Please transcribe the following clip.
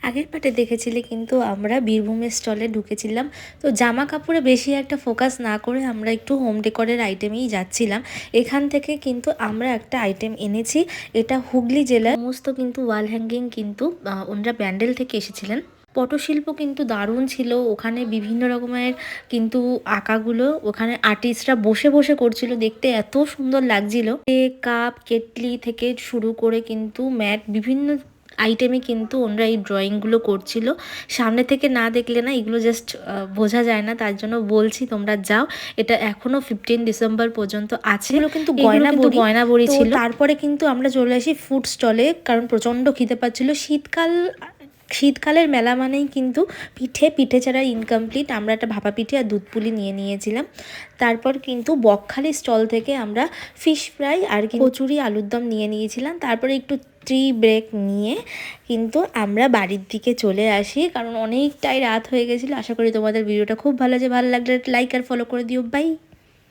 আগের পার্টে দেখেছিলে কিন্তু আমরা বীরভূমের স্টলে ঢুকেছিলাম। তো জামা কাপড়ে বেশি একটা ফোকাস না করে আমরা একটু হোম ডেকোরের আইটেমেই যাচ্ছিলাম। এখান থেকে কিন্তু আমরা একটা আইটেম এনেছি, এটা হুগলি জেলার সমস্ত কিন্তু ওয়াল হ্যাঙ্গিং কিন্তু ওনারা ব্যান্ডেল থেকে এসেছিলেন। পটশিল্প কিন্তু দারুণ ছিল, ওখানে বিভিন্ন রকমের কিন্তু আঁকাগুলো ওখানে আর্টিস্টরা বসে বসে করছিল, দেখতে এত সুন্দর লাগছিল। কাপ কেটলি থেকে শুরু করে কিন্তু ম্যাট বিভিন্ন আইটেমে কিন্তু ওনারা এই ড্রয়িংগুলো করছিল। সামনে থেকে না দেখলে না এগুলো জাস্ট বোঝা যায় না, তার জন্য বলছি তোমরা যাও। এটা এখনো 15 ডিসেম্বর পর্যন্ত আছে। এগুলো কিন্তু গয়না বড়ি ছিল। তারপরে কিন্তু আমরা চলে আসি ফুড স্টলে, কারণ প্রচণ্ড খিদে পাচ্ছিল। শীতকালের মেলা মানেই কিন্তু পিঠে ছাড়া ইনকমপ্লিট। আমরা একটা ভাপা পিঠে আর দুধ পুলি নিয়ে নিয়েছিলাম। তারপর কিন্তু বকখালি স্টল থেকে আমরা ফিশ ফ্রাই আর কচুরি আলুর দম নিয়ে নিয়েছিলাম। তারপরে একটু টি ব্রেক নিয়ে কিন্তু আমরা বাড়ির দিকে চলে আসি, কারণ অনেকটাই রাত হয়ে গেছিলো। আশা করি তোমাদের ভিডিওটা খুব ভালো লাগলে লাইক আর ফলো করে দিও। বাই।